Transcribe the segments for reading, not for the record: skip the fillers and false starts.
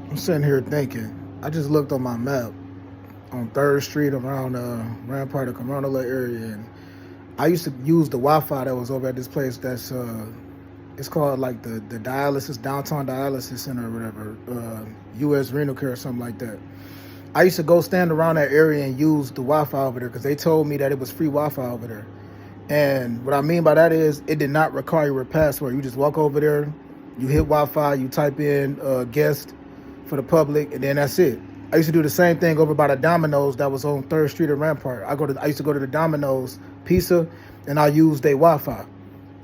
I'm sitting here thinking. I just looked on my map on Third Street around Rampart, the Corona area, and I used to use the Wi-Fi that was over at this place. It's called like the dialysis downtown dialysis center or whatever, U.S. Renal Care or something like that. I used to go stand around that area and use the Wi-Fi over there because they told me that it was free Wi-Fi over there. And what I mean by that is it did not require a password. You just walk over there, you hit Wi-Fi, you type in guest for the public, and then that's it. I used to do the same thing over by the Domino's that was on Third Street at Rampart. I used to go to the Domino's Pizza, and I used their Wi-Fi.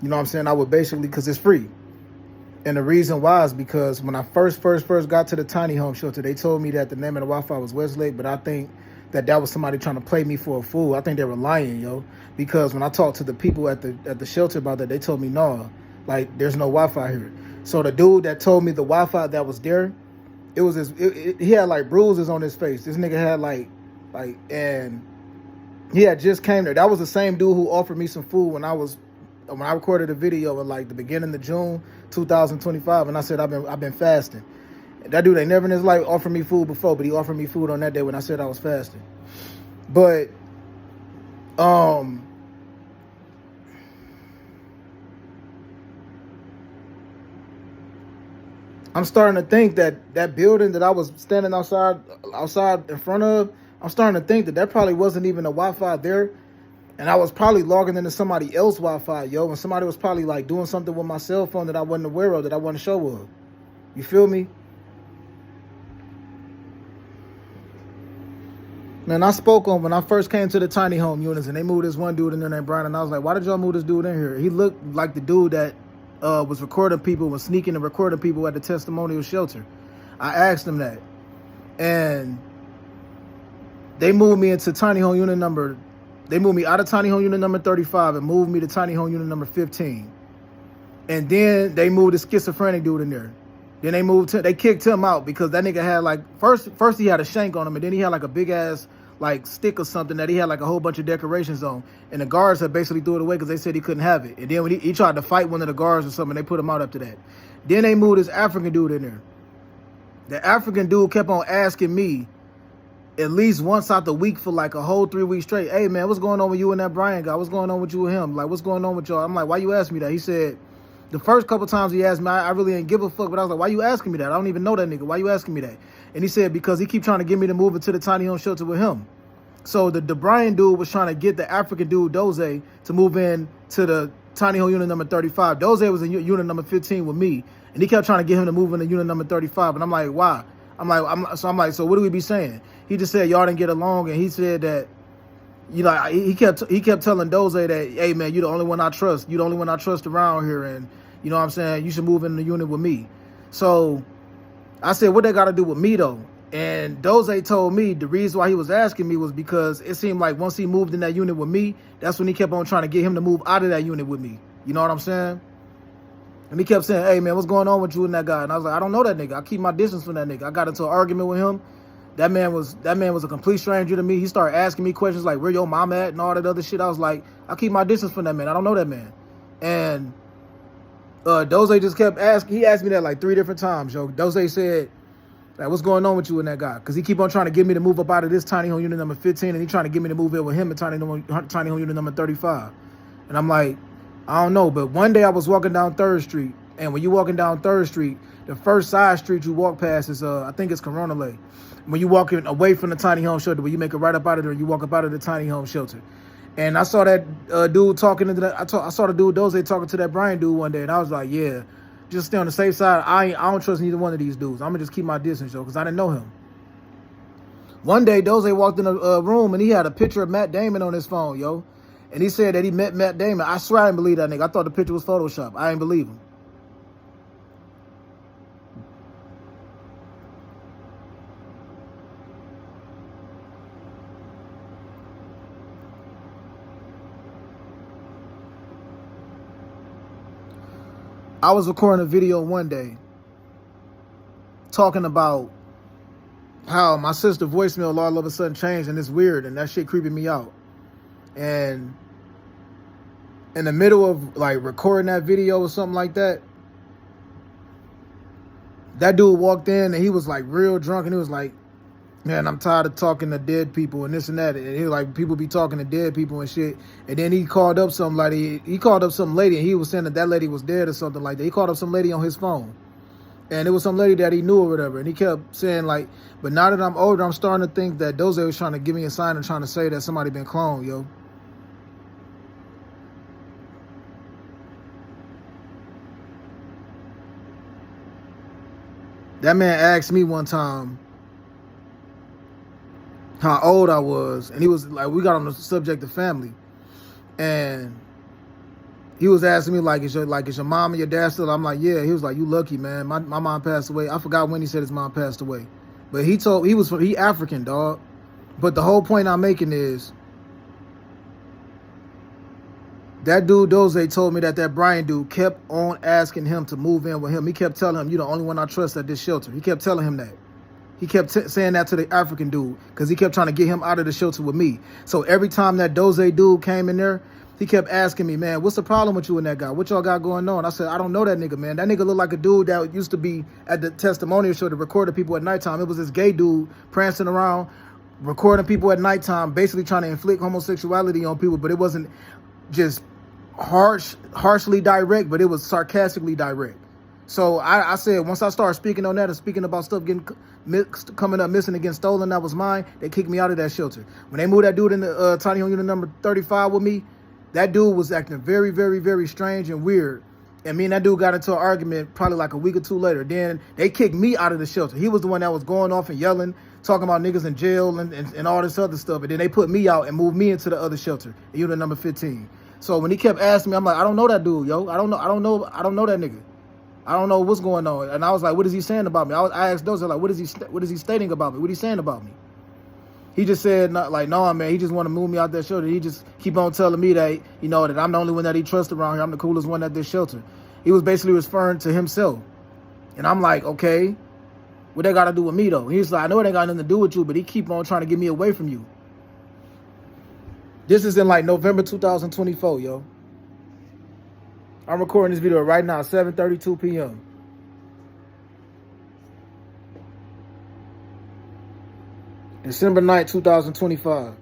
You know what I'm saying? I would basically because it's free. And the reason why is because when I first got to the tiny home shelter, they told me that the name of the Wi-Fi was Westlake, but I think that was somebody trying to play me for a fool. I think they were lying, yo. Because when I talked to the people at the shelter about that, they told me no, like there's no Wi-Fi here. So the dude that told me the Wi-Fi that was there, he had like bruises on his face. This nigga had and he had just came there. That was the same dude who offered me some food when I recorded a video in like the beginning of June 2025, and I said I've been fasting. That dude ain't never in his life offered me food before, but he offered me food on that day when I said I was fasting. But um I'm starting to think that that building that I was standing outside in front of, I'm starting to think that probably wasn't even a Wi-Fi there. And I was probably logging into somebody else's Wi-Fi, yo, and somebody was probably like doing something with my cell phone that I wasn't aware of, that I wasn't sure of. You feel me? Man, I spoke on when I first came to the tiny home units, and they moved this one dude in there named Brian, and I was like, why did y'all move this dude in here? He looked like the dude that was recording people, was sneaking and recording people at the testimonial shelter. I asked him that. And they moved me into tiny home unit number, they moved me out of tiny home unit number 35 and moved me to tiny home unit number 15. And then they moved the schizophrenic dude in there. Then they kicked him out because that nigga had like, first he had a shank on him, and then he had like a big ass like stick or something that he had like a whole bunch of decorations on. And the guards had basically threw it away because they said he couldn't have it. And then when he tried to fight one of the guards or something, they put him out after that. Then they moved this African dude in there. The African dude kept on asking me at least once out the week for like a whole 3 weeks straight, hey man, what's going on with you and that Brian guy? What's going on with you and him? Like, what's going on with y'all? I'm like, why you asking me that? He said, the first couple times he asked me, I really didn't give a fuck, but I was like, why you asking me that? I don't even know that nigga. Why you asking me that? And he said, because he keep trying to get me to move into the tiny home shelter with him. So the Brian dude was trying to get the African dude, Doze, to move in to the tiny home unit number 35. Doze was in unit number 15 with me, and he kept trying to get him to move into unit number 35. And I'm like, why? I'm like, so what do we be saying? He just said y'all didn't get along, and he said that, you know, he kept telling Doze that, hey man, you the only one I trust. You the only one I trust around here, and you know what I'm saying, you should move in the unit with me. So I said, what they got to do with me though? And Doze told me the reason why he was asking me was because it seemed like once he moved in that unit with me, that's when he kept on trying to get him to move out of that unit with me. You know what I'm saying? And he kept saying, hey man, what's going on with you and that guy? And I was like, I don't know that nigga. I keep my distance from that nigga. I got into an argument with him. That man was a complete stranger to me. He started asking me questions like, where your mom at and all that other shit. I was like, I keep my distance from that man. I don't know that man. And Doze just kept asking. He asked me that like 3 different times, yo. Doze said, like, what's going on with you and that guy? Because he keep on trying to get me to move up out of this tiny home unit number 15, and he trying to get me to move in with him in tiny home unit number 35. And I'm like, I don't know. But one day I was walking down 3rd Street, and when you're walking down 3rd Street, the first side street you walk past is, I think it's Corona Lake. When you're walking away from the tiny home shelter, when you make it right up out of there, you walk up out of the tiny home shelter. And I saw that dude talking to that. I saw the dude Doze talking to that Brian dude one day, and I was like, yeah, just stay on the safe side. I don't trust neither one of these dudes. I'm gonna just keep my distance, yo, because I didn't know him. One day, Doze walked in a room and he had a picture of Matt Damon on his phone, yo, and he said that he met Matt Damon. I swear I didn't believe that nigga. I thought the picture was Photoshop. I didn't believe him. I was recording a video one day talking about how my sister voicemail all of a sudden changed, and it's weird, and that shit creeping me out. And in the middle of like recording that video or something like that That dude walked in and he was like real drunk and he was like, man, I'm tired of talking to dead people and this and that. And he was like, people be talking to dead people and shit. And then he called up some lady. He called up some lady and he was saying that that lady was dead or something like that. He called up some lady on his phone. And it was some lady that he knew or whatever. And he kept saying like, but now that I'm older, I'm starting to think that Doze was trying to give me a sign and trying to say that somebody been cloned, yo. That man asked me one time how old I was. And he was like, we got on the subject of family. And he was asking me is your mom and your dad still? I'm like, yeah. He was like, you lucky, man. My mom passed away. I forgot when he said his mom passed away. But he African, dog. But the whole point I'm making is that dude Doze told me that Brian dude kept on asking him to move in with him. He kept telling him, you're the only one I trust at this shelter. He kept telling him that. He kept saying that to the African dude because he kept trying to get him out of the shelter with me. So every time that Doze dude came in there, he kept asking me, man, what's the problem with you and that guy? What y'all got going on? I said, I don't know that nigga, man. That nigga looked like a dude that used to be at the testimonial show to record the people at nighttime. It was this gay dude prancing around, recording people at nighttime, basically trying to inflict homosexuality on people, but it wasn't just harshly direct, but it was sarcastically direct. So I said, once I started speaking on that and speaking about stuff getting coming up missing and getting stolen, that was mine, they kicked me out of that shelter. When they moved that dude in the tiny home unit number 35 with me, that dude was acting very, very, very strange and weird. And me and that dude got into an argument probably like a week or two later. Then they kicked me out of the shelter. He was the one that was going off and yelling, talking about niggas in jail and all this other stuff. And then they put me out and moved me into the other shelter, unit number 15. So when he kept asking me, I'm like, I don't know that dude, yo. I don't know that nigga. I don't know what's going on. And I was like, what is he saying about me? I asked those, like, what is he stating about me? What is he saying about me? He just said, no, man, he just want to move me out that shelter. He just keep on telling me that, that I'm the only one that he trusts around here. I'm the coolest one at this shelter. He was basically referring to himself. And I'm like, okay, what they got to do with me, though? He's like, I know it ain't got nothing to do with you, but he keep on trying to get me away from you. This is in November 2024, yo. I'm recording this video right now, 7:32 p.m. December 9th, 2025.